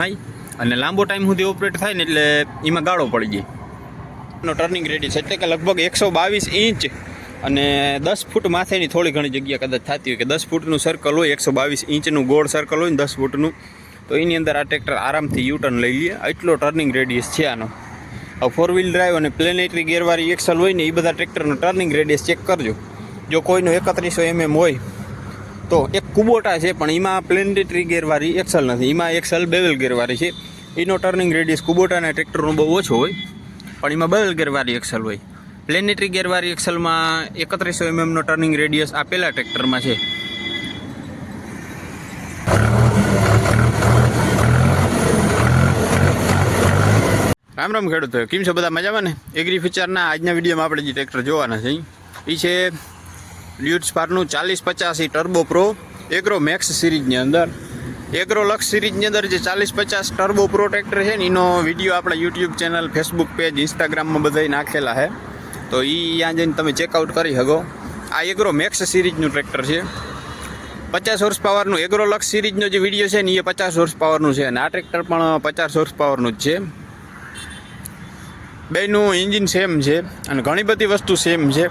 થાય અને લાંબો ટાઈમ સુધી ઓપરેટ થાય ને એટલે એમાં ગાળો પડી જાય. એનો ટર્નિંગ રેડિયસ એટલે કે લગભગ 122 ઇંચ અને 10 ફૂટ માથેની થોડી ઘણી જગ્યા કદાચ થતી હોય કે 10 ફૂટનું સર્કલ હોય, 122 ઇંચનું ગોળ સર્કલ હોય ને 10 ફૂટનું, તો એની અંદર આ ટ્રેક્ટર આરામથી યુટર્ન લઈ લે. એટલો ટર્નિંગ રેડિયસ છે આનો. હવે 4 વ્હીલ ડ્રાઈવ અને પ્લેનેટરી ગેરવાળી એક્સલ હોય ને એ બધા ટ્રેક્ટરનો ટર્નિંગ રેડિયસ ચેક કરજો. જો કોઈનો 3100 mm હોય તો એક કુબોટા છે પણ એમાં પ્લેનેટરી ગેરવાળી એક્સલ નથી, એમાં એક્સલ બેવલ ગેરવાળી છે. એનો ટર્નિંગ રેડિયસ કુબોટાના ટ્રેક્ટરનો બહુ ઓછો હોય પણ એમાં બેવલ ગેરવાળી એક્સલ હોય. પ્લેનેટરી ગેરવાળી એક્સલમાં 3100 mm નો ટર્નિંગ રેડિયસ આ પહેલા ટ્રેક્ટરમાં છે. રામ રામ ખેડૂતો, કેમ છો બધા? મજામાં ને? એગ્રી ફીચરના આજના વિડીયોમાં આપણે જે ટ્રેક્ટર જોવાના છે એ છે ડ્યુટ્સપારનું 4085 ટર્બો પ્રો એગ્રો મેક્સ સિરીઝની અંદર. એગ્રો લક્ષ સિરીઝની અંદર જે 4050 ટર્બો પ્રો ટ્રેક્ટર છે ને એનો વિડીયો આપણા યુટ્યુબ ચેનલ, ફેસબુક પેજ, ઇન્સ્ટાગ્રામમાં બધાય નાખેલા છે, તો એ ત્યાં જઈને તમે ચેકઆઉટ કરી શકો. આ એગ્રો મેક્સ સિરીઝનું ટ્રેક્ટર છે. 50 હોર્સ પાવરનું એગ્રો લક્ષ સિરીઝનો જે વિડીયો છે ને એ 50 હોર્સ પાવરનું છે અને આ ટ્રેક્ટર પણ 50 હોર્સ પાવરનું જ છે. બેનું એન્જિન સેમ છે અને ઘણી બધી વસ્તુ સેમ છે,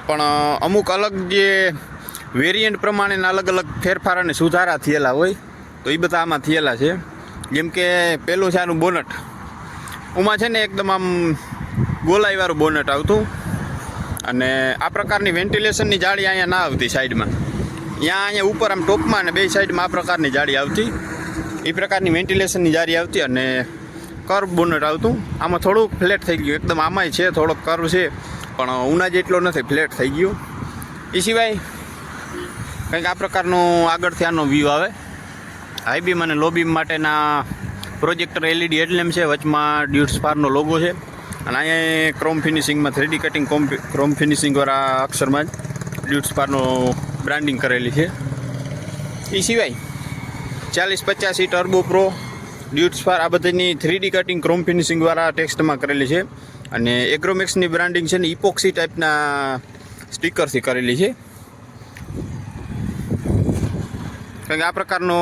પણ અમુક અલગ જે વેરિયન્ટ પ્રમાણેના અલગ અલગ ફેરફાર અને સુધારા થયેલા હોય તો એ બધા આમાં થયેલા છે. જેમ કે પહેલું છે આનું બોનટ. ઉમાં છે ને એકદમ આમ ગોલાઈવાળું બોનટ આવતું અને આ પ્રકારની વેન્ટિલેશનની જાળી અહીંયા ના આવતી સાઈડમાં. અહીંયા ઉપર આમ ટોપમાં અને બે સાઈડમાં આ પ્રકારની જાળી આવતી, એ પ્રકારની વેન્ટિલેશનની જાળી આવતી અને કર્વ બોનટ આવતું. આમાં થોડુંક ફ્લેટ થઈ ગયું, એકદમ આમાંય છે થોડોક કર્વ છે પણ ઉના જેટલો નથી, ફ્લેટ થઈ ગયું. એ સિવાય કંઈક આ પ્રકારનું આગળથી આનો વ્યૂ આવે. હાઈ બીમ અને લો બીમ માટેના પ્રોજેક્ટર એલઈડી હેડલેમ્પ છે, વચમાં ડ્યુટ્સપારનો લોગો છે અને અહીંયા ક્રોમ ફિનિશિંગમાં 3D કટિંગ ક્રોમ ફિનિશિંગવાળા અક્ષરમાં જ ડ્યુટ્સપારનો બ્રાન્ડિંગ કરેલી છે. એ સિવાય 4085 ટર્બો પ્રો ડ્યુટ્સપાર આ બધાની 3D કટિંગ ક્રોમ ફિનિશિંગવાળા ટેક્સ્ટમાં કરેલી છે અને એગ્રોમેક્સની બ્રાન્ડિંગ છે ને ઇપોક્સી ટાઈપના સ્ટીકરથી કરેલી છે. કારણ કે આ પ્રકારનો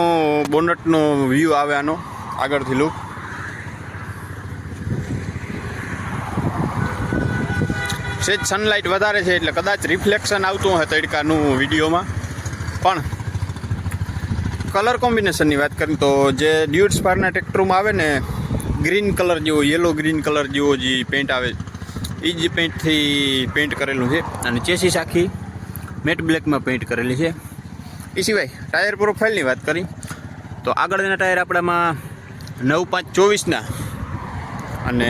બોનટનો વ્યૂ આવે આનો આગળથી લુક. સેજ સનલાઇટ વધારે છે એટલે કદાચ રિફ્લેક્શન આવતું હોય તડકાનું વિડીયોમાં. પણ કલર કોમ્બિનેશનની વાત કરીએ તો જે ડ્યુટ્સપારના ટ્રેક્ટરમાં આવે ને ગ્રીન કલર જેવો, યલો ગ્રીન કલર જેવો જે પેન્ટ આવે એ જ પેન્ટથી પેન્ટ કરેલું છે અને ચેસીસ આખી મેટ બ્લેકમાં પેન્ટ કરેલી છે. એ સિવાય ટાયર પ્રોફાઇલની વાત કરી તો આગળના ટાયર આપણામાં 9.5/24ના અને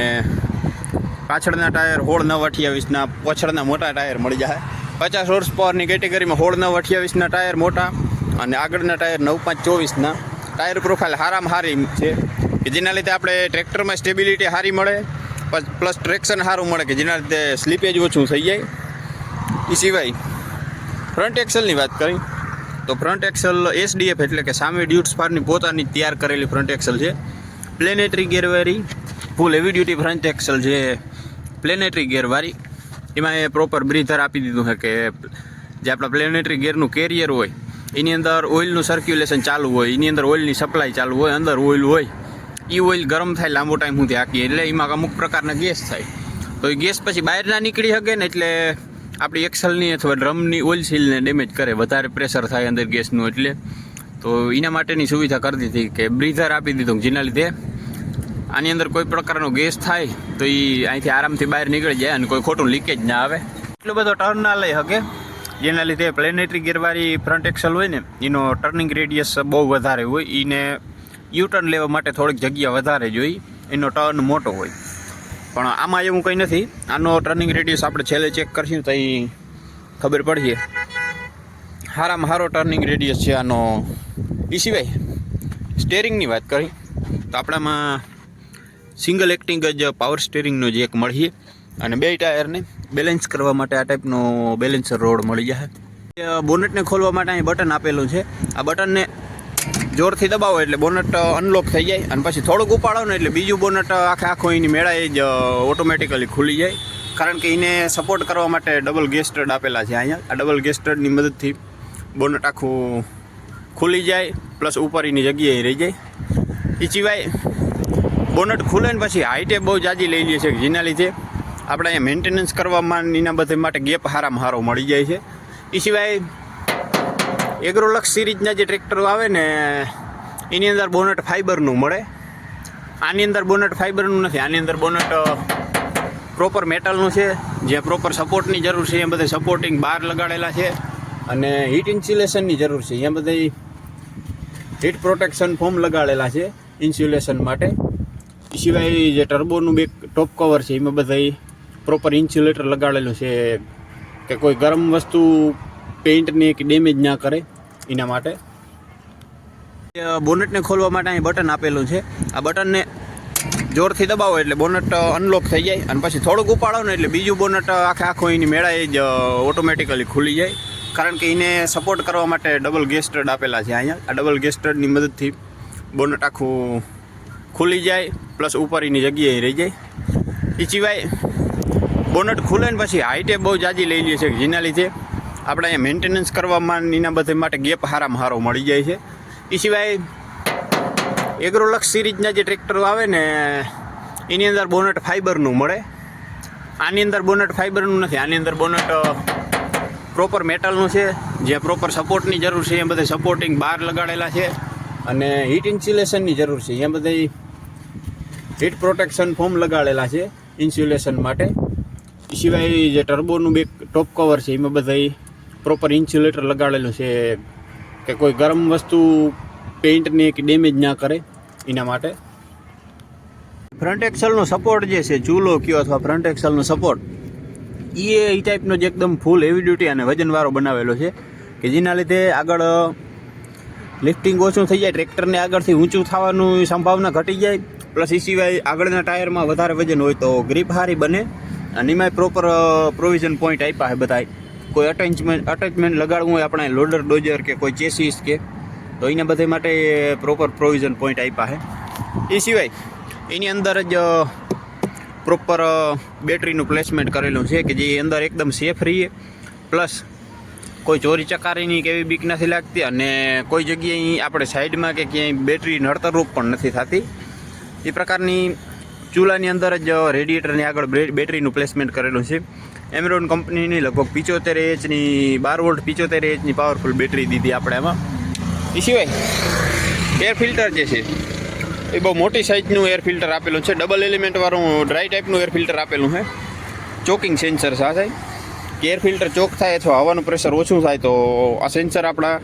પાછળના ટાયર 16.9/28ના, પાછળના મોટા ટાયર મળી જાય. 50 હોર્સ પાવરની કેટેગરીમાં 16.9/28ના ટાયર મોટા અને આગળના ટાયર 9.5/24ના. ટાયર પ્રોફાઇલ સારામાં સારી છે કે જેના લીધે આપણે ટ્રેક્ટરમાં સ્ટેબિલિટી સારી મળે, પ્લસ ટ્રેક્શન સારું મળે કે જેના લીધે સ્લીપેજ ઓછું થઈ જાય. એ સિવાય ફ્રન્ટ એક્સલની વાત કરી તો ફ્રન્ટ એક્સલ SDF એટલે કે સામે ડ્યુટ્સપારની પોતાની તૈયાર કરેલી ફ્રન્ટ એક્સલ છે. પ્લેનેટરી ગેરવાળી full heavy duty front axle છે, પ્લેનેટરી ગેરવાળી. એમાં એ પ્રોપર બ્રીથર આપી દીધું છે કે જે આપણા પ્લેનેટરી ગેરનું કેરિયર હોય એની અંદર ઓઇલનું સર્ક્યુલેશન ચાલુ હોય, એની અંદર ઓઇલની સપ્લાય ચાલુ હોય, અંદર ઓઇલ હોય, એ ઓઇલ ગરમ થાય લાંબો ટાઈમ સુધી આખી એટલે એમાં અમુક પ્રકારના ગેસ થાય તો એ ગેસ પછી બહાર ના નીકળી શકે ને એટલે આપણી એક્સલની અથવા ડ્રમની ઓઇલ સીલને ડેમેજ કરે, વધારે પ્રેશર થાય અંદર ગેસનું. એટલે તો એના માટેની સુવિધા કરી દીધી કે બ્રીથર આપી દીધું જેના લીધે આની અંદર કોઈ પ્રકારનો ગેસ થાય તો એ અહીંથી આરામથી બહાર નીકળી જાય અને કોઈ ખોટું લીકેજ ના આવે. એટલો બધો ટર્ન ના લઈ શકે જેના લીધે પ્લેનેટરી ગેરવાળી ફ્રન્ટ એક્સલ હોય ને એનો ટર્નિંગ રેડિયસ બહુ વધારે હોય, એને યુટર્ન લેવા માટે થોડીક જગ્યા વધારે જોઈએ, એનો ટર્ન મોટો હોય. પણ આમાં એવું કંઈ નથી. આનો ટર્નિંગ રેડિયસ આપણે છેલ્લે ચેક કરશું તો એ ખબર પડશે. સારામાં સારો ટર્નિંગ રેડિયસ છે આનો. એ સિવાય સ્ટેરિંગની વાત કરી તો આપણામાં સિંગલ એક્ટિંગ જ પાવર સ્ટેરિંગનો જે એક મળીએ અને બે ટાયરને બેલેન્સ કરવા માટે આ ટાઈપનો બેલેન્સર રોડ મળી જાય. બોનટને ખોલવા માટે અહીં બટન આપેલું છે. આ બટનને જોરથી દબાવો એટલે બોનટ અનલોક થઈ જાય અને પછી થોડુંક ઉપાડો ને એટલે બીજું બોનટ આખો એની મેળાએ જ ઓટોમેટિકલી ખુલી જાય. કારણ કે એને સપોર્ટ કરવા માટે ડબલ ગેસ સ્ટડ આપેલા છે અહીંયા. આ ડબલ ગેસ સ્ટડની મદદથી બોનટ આખું ખુલી જાય પ્લસ ઉપર એની જગ્યાએ રહી જાય. એ એ સિવાય બોનટ ખુલે ને પછી હાઈટે બહુ જાજી લઈ લે છે, જેના લીધે આપણે અહીંયા મેન્ટેનન્સ કરવામાં એના બધા માટે ગેપ હારામાં હારો મળી જાય છે. એ સિવાય એગ્રોલક્સ સિરીઝના જે ટ્રેક્ટરો આવે ને એની અંદર બોનટ ફાઈબરનું મળે. આની અંદર બોનટ ફાઈબરનું નથી, આની અંદર બોનટ પ્રોપર મેટલનું છે. જ્યાં પ્રોપર સપોર્ટની જરૂર છે એ બધે સપોર્ટિંગ બાર લગાડેલા છે, અને હીટ ઇન્સ્યુલેશનની જરૂર છે અહીંયા બધી હીટ પ્રોટેક્શન ફોર્મ લગાડેલા છે ઇન્સ્યુલેશન માટે. એ સિવાય જે ટર્બોનું બે ટોપ કવર છે એમાં બધા પ્રોપર ઇન્સ્યુલેટર લગાડેલું છે કે કોઈ ગરમ વસ્તુ પેઇન્ટને કે ડેમેજ ના કરે એના માટે. બોનટને ખોલવા માટે અહીં બટન આપેલું છે. આ બટનને જોરથી દબાવો એટલે બોનટ અનલોક થઈ જાય, અને પછી થોડુંક ઉપાડો ને એટલે બીજું બોનટ આખો એની મેળાએ જ ઓટોમેટિકલી ખુલી જાય. કારણ કે એને સપોર્ટ કરવા માટે ડબલ ગેસ સ્ટડ આપેલા છે અહીંયા. આ ડબલ ગેસ સ્ટડની મદદથી બોનટ આખું ખુલી જાય, પ્લસ ઉપર એની જગ્યાએ રહી જાય. એ સિવાય બોનટ ખુલે ને પછી હાઈટે બહુ જાજી લઈ લે છે, જેના લીધે આપણે અહીંયા મેન્ટેનન્સ કરવામાં એના બધા માટે ગેપ હારામાં હારો મળી જાય છે. એ સિવાય એગ્રોલક્સ સિરીઝના જે ટ્રેક્ટરો આવે ને એની અંદર બોનટ ફાઈબરનું મળે. આની અંદર બોનટ ફાઈબરનું નથી, આની અંદર બોનટ પ્રોપર મેટલનું છે. જ્યાં પ્રોપર સપોર્ટની જરૂર છે એ બધે સપોર્ટિંગ બાર લગાડેલા છે, અને હીટ ઇન્સ્યુલેશનની જરૂર છે અહીંયા બધા હીટ પ્રોટેક્શન ફોર્મ લગાડેલા છે ઇન્સ્યુલેશન માટે. એ સિવાય જે ટર્બોનું બે ટોપ કવર છે એમાં બધા પ્રોપર ઇન્સ્યુલેટર લગાડેલું છે કે કોઈ ગરમ વસ્તુ પેઇન્ટને કે ડેમેજ ના કરે એના માટે. ફ્રન્ટ એક્સલનો સપોર્ટ જે છે, ચૂલો કયો અથવા ફ્રન્ટ એક્સલનો સપોર્ટ, એ ટાઈપનો જે એકદમ ફૂલ હેવી ડ્યુટી અને વજનવાળો બનાવેલો છે કે જેના લીધે આગળ લિફ્ટિંગ ઓછું થઈ જાય, ટ્રેક્ટરને આગળથી ઊંચું થવાનું સંભાવના ઘટી જાય. પ્લસ એ સિવાય આગળના ટાયરમાં વધારે વજન હોય તો ગ્રીપ સારી બને, અને એમાં પ્રોપર પ્રોવિઝન પોઈન્ટ આપ્યા છે બધાય. કોઈ અટેચમેન્ટ લગાડવું હોય આપણે લોડર ડોઝર કે કોઈ ચેસીસ કે, તો એના બધા માટે પ્રોપર પ્રોવિઝન પોઈન્ટ આપ્યા છે. એ સિવાય એની અંદર જ પ્રોપર બેટરીનું પ્લેસમેન્ટ કરેલું છે કે જે અંદર એકદમ સેફ રહીએ, પ્લસ કોઈ ચોરી ચકારીની કે એવી બીક નથી લાગતી, અને કોઈ જગ્યાએ આપણે સાઈડમાં કે ક્યાંય બેટરી નડતરરૂપ પણ નથી થતી. એ પ્રકારની ચૂલાની અંદર જ રેડિએટરની આગળ બેટરીનું પ્લેસમેન્ટ કરેલું છે. એમરોન કંપનીની લગભગ 75 એચની 12 વોલ્ટ 75 એચની પાવરફુલ બેટરી દીધી આપણે એમાં. એ સિવાય એર ફિલ્ટર જે છે એ બહુ મોટી સાઇઝનું એર ફિલ્ટર આપેલું છે, ડબલ એલિમેન્ટવાળું ડ્રાય ટાઈપનું એર ફિલ્ટર આપેલું છે. ચોકિંગ સેન્સર સાથે કે એર ફિલ્ટર ચોક થાય અથવા હવાનું પ્રેશર ઓછું થાય તો આ સેન્સર આપણા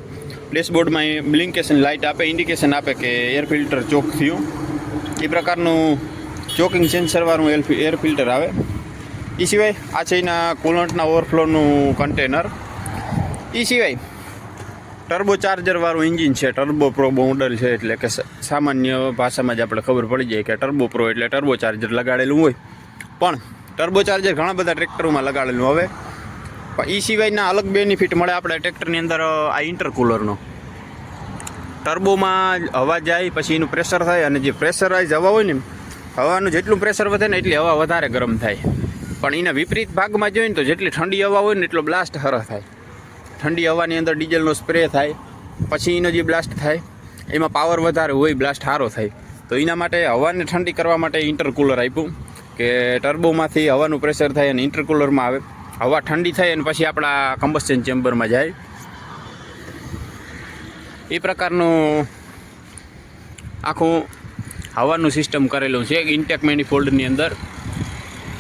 ડેશબોર્ડમાં બ્લિંકેશન લાઇટ આપે, ઇન્ડિકેશન આપે કે એર ફિલ્ટર ચોક થયું. એ પ્રકારનું ચોકિંગ સેન્સરવાળું એર ફિલ્ટર આવે. એ સિવાય આ છે એના કુલન્ટના ઓવરફ્લોનું કન્ટેનર. એ સિવાય ટર્બો ચાર્જરવાળું એન્જિન છે, ટર્બો પ્રો મોડલ છે, એટલે કે સામાન્ય ભાષામાં જ આપણે ખબર પડી જાય કે ટર્બો પ્રો એટલે ટર્બો ચાર્જર લગાડેલું હોય. પણ ટર્બો ચાર્જર ઘણા બધા ટ્રેક્ટરોમાં લગાડેલું હવે. પણ એ સિવાયના અલગ બેનિફિટ મળે આપણે ટ્રેક્ટરની અંદર આ ઇન્ટરકુલરનો. ટર્બોમાં હવા જાય પછી એનું પ્રેશર થાય, અને જે પ્રેશરાઇઝ હવા હોય ને, હવાનું જેટલું પ્રેશર વધે ને એટલી હવા વધારે ગરમ થાય. પણ એના વિપરીત ભાગમાં જોઈએ ને તો જેટલી ઠંડી હવા હોય ને એટલો બ્લાસ્ટ હરહ થાય. ઠંડી હવાની અંદર ડીઝલનો સ્પ્રે થાય, પછી એનો જે બ્લાસ્ટ થાય એમાં પાવર વધારે હોય, બ્લાસ્ટ સારો થાય. તો એના માટે હવાને ઠંડી કરવા માટે ઇન્ટરકુલર આપ્યું કે ટર્બોમાંથી હવાનું પ્રેશર થાય અને ઇન્ટરકુલરમાં આવે, હવા ઠંડી થાય અને પછી આપણા કમ્બસ્શન ચેમ્બરમાં જાય. એ પ્રકારનું આખું હવાનું સિસ્ટમ કરેલું છે. ઇન્ટેક મેનિફોલ્ડની અંદર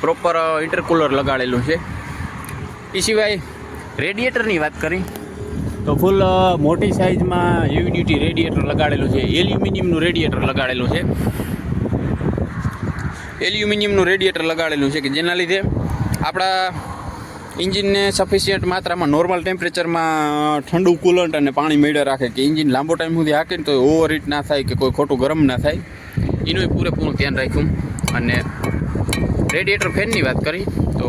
પ્રોપર ઇન્ટરકુલર લગાડેલું છે. એ સિવાય રેડિએટરની વાત કરી તો ફૂલ મોટી સાઇઝમાં હેવી ડ્યુટી રેડિએટર લગાડેલું છે. એલ્યુમિનિયમનું રેડિએટર લગાડેલું છે. એલ્યુમિનિયમનું રેડિએટર લગાડેલું છે કે જેના લીધે આપણા એન્જિનને સફિશિયન્ટ માત્રામાં નોર્મલ ટેમ્પરેચરમાં ઠંડુ કુલન્ટ અને પાણી મેળવી રાખે કે એન્જિન લાંબો ટાઈમ સુધી હાકે ને તો ઓવર હીટ ના થાય કે કોઈ ખોટું ગરમ ના થાય, એનું પૂરેપૂરું ધ્યાન રાખ્યું. અને રેડિએટર ફેનની વાત કરી તો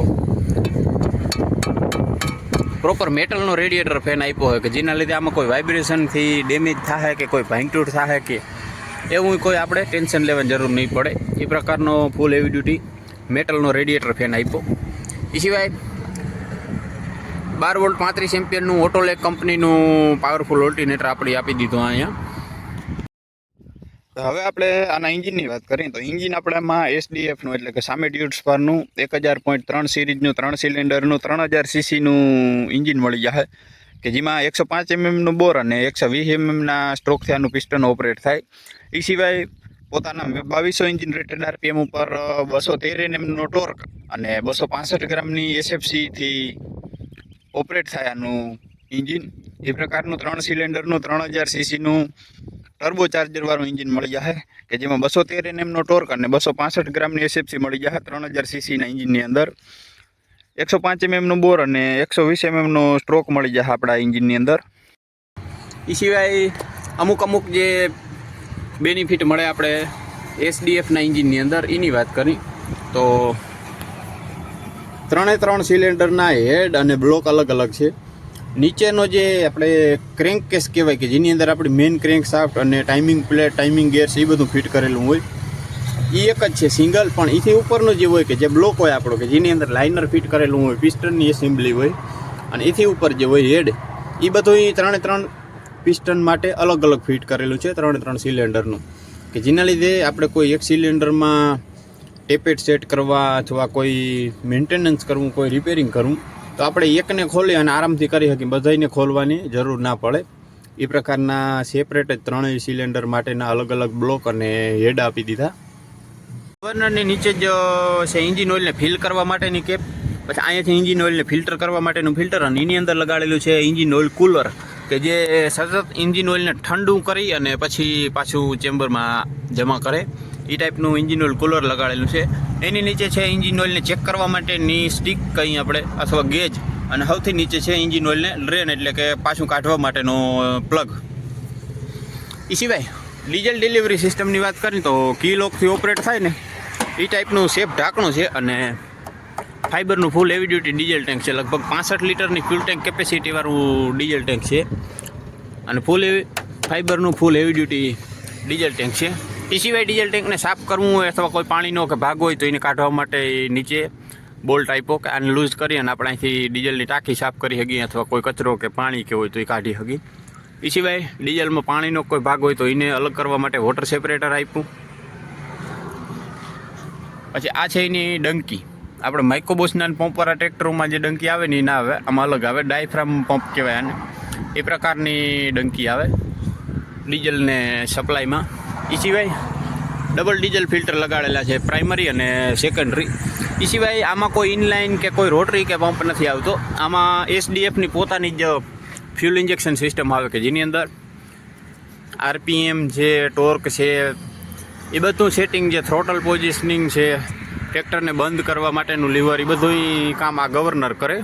પ્રોપર મેટલનો રેડિએટર ફેન આપ્યો હોય કે જેના લીધે આમાં કોઈ વાઇબ્રેશનથી ડેમેજ થાય કે કોઈ ભાંગતૂટ થાય કે એવું કોઈ આપણે ટેન્શન લેવાની જરૂર નહીં પડે. એ પ્રકારનો ફૂલ હેવી ડ્યુટી મેટલનો રેડિએટર ફેન આપ્યો. એ સિવાય 12 વોલ્ટ 35 એમ્પિયરનું ઓટોલેક કંપનીનું પાવરફુલ ઓલ્ટરનેટર આપણે આપી દીધું અહીંયા. તો હવે આપણે આના એન્જિનની વાત કરીએ તો એન્જિન આપણામાં એસડીએફનું એટલે કે સામે ડ્યુટ સ્પારનું 1000.3 સિરીઝનું 3 સિલિન્ડરનું 3000 સીસીનું એન્જિન મળી જશે કે જેમાં 105 mm બોર અને 120 mm સ્ટ્રોકથી આનું પિસ્ટન ઓપરેટ થાય. એ સિવાય પોતાના 2200 એન્જિન રેટેડ આરપીએમ ઉપર 213 Nm ટોર્ક અને 265 ગ્રામની એસએફસીથી ઓપરેટ થાય આનું એન્જિન. એ પ્રકારનું 3 સિલિન્ડરનું 3000 સીસીનું ટર્બો ચાર્જર વાળું એન્જિન મળી જશે કે જેમાં 213 Nm ટોર્ક અને 265 ગ્રામની એસએફસી મળી જશે 3000 સીસીના એન્જિનની અંદર. 105 mm બોર અને 120 mm સ્ટ્રોક મળી જશે આપણા એન્જિનની અંદર. એ સિવાય અમુક જે બેનિફિટ મળે આપણે એસડીએફના એન્જિનની અંદર એની વાત કરી તો 3 સિલિન્ડરના હેડ અને બ્લોક અલગ અલગ છે. નીચેનો જે આપણે ક્રેન્ક કેસ કહેવાય કે જેની અંદર આપણી મેઇન ક્રેન્ક શાફ્ટ અને ટાઈમિંગ પ્લેટ ટાઈમિંગ ગેર્સ એ બધું ફિટ કરેલું હોય એ એક જ છે સિંગલ. પણ એથી ઉપરનો જે હોય કે જે બ્લોક હોય આપણો કે જેની અંદર લાઇનર ફિટ કરેલું હોય પિસ્ટનની એસેમ્બલી હોય અને એથી ઉપર જે હોય હેડ એ બધું 3 પિસ્ટન માટે અલગ અલગ ફિટ કરેલું છે 3 સિલિન્ડરનું કે જેના લીધે આપણે કોઈ એક સિલિન્ડરમાં ટેપેટ સેટ કરવા અથવા કોઈ મેન્ટેનન્સ કરવું કોઈ રિપેરિંગ કરવું તો આપણે એકને ખોલી અને આરામથી કરી શકીએ, બધાને ખોલવાની જરૂર ના પડે. એ પ્રકારના સેપરેટ જ 3 સિલિન્ડર માટેના અલગ અલગ બ્લોક અને હેડ આપી દીધા. ગવર્નરની નીચે જ છે એન્જિન ઓઇલને ફિલ કરવા માટેની કેપ, પછી અહીંયાથી એન્જિન ઓઇલને ફિલ્ટર કરવા માટેનું ફિલ્ટર અને એની અંદર લગાડેલું છે એન્જિન ઓઇલ કુલર કે જે સતત એન્જિન ઓઇલને ઠંડુ કરી અને પછી પાછું ચેમ્બરમાં જમા કરે એ ટાઈપનું એન્જિન ઓઇલ કુલર લગાડેલું છે. એની નીચે છે એન્જિન ઓઇલને ચેક કરવા માટેની સ્ટિક કંઈ આપણે અથવા ગેજ અને સૌથી નીચે છે એન્જિન ઓઇલને ડ્રેન એટલે કે પાછું કાઢવા માટેનો પ્લગ. એ સિવાય ડીઝલ ડિલિવરી સિસ્ટમની વાત કરીએ તો કી લોકથી ઓપરેટ થાય ને એ ટાઈપનું સેફ ઢાંકણું છે અને ફાઇબરનું full heavy duty diesel tank છે. લગભગ 65 લીટરની ફ્યુલ ટેન્ક કેપેસિટીવાળું ડીઝલ ટેન્ક છે અને ફાઇબરનું full heavy duty diesel tank છે. એ સિવાય ડીઝલ ટેન્કને સાફ કરવું હોય અથવા કોઈ પાણીનો કે ભાગ હોય તો એને કાઢવા માટે નીચે બોલ્ટ આપ્યો કે આને લૂઝ કરી અને આપણે અહીંથી ડીઝલની ટાંકી સાફ કરી શકીએ અથવા કોઈ કચરો કે પાણી કે હોય તો એ કાઢી શકીએ. એ સિવાય ડીઝલમાં પાણીનો કોઈ ભાગ હોય તો એને અલગ કરવા માટે વોટર સેપરેટર આપ્યું. પછી આ છે એની ડંકી. આપણે માઇક્રોબોસના પંપવાળા ટ્રેક્ટરોમાં જે ડંકી આવે ને એ ના આવે, આમાં અલગ આવે, ડાયફ્રામ પંપ કહેવાય આને. એ પ્રકારની ડંકી આવે ડીઝલને સપ્લાયમાં. એ સિવાય ડબલ ડીઝલ ફિલ્ટર લગાડેલા છે પ્રાઇમરી અને સેકન્ડરી. એ સિવાય આમાં કોઈ ઇનલાઇન કે કોઈ રોટરી કે પંપ નથી આવતો. આમાં એસડીએફની પોતાની જ ફ્યુલ ઇન્જેક્શન સિસ્ટમ આવે કે જેની અંદર આરપીએમ છે, ટોર્ક છે, એ બધું સેટિંગ જે થ્રોટલ પોઝિશનિંગ છે, ટ્રેક્ટરને બંધ કરવા માટેનું લીવર એ બધું કામ આ ગવર્નર કરે.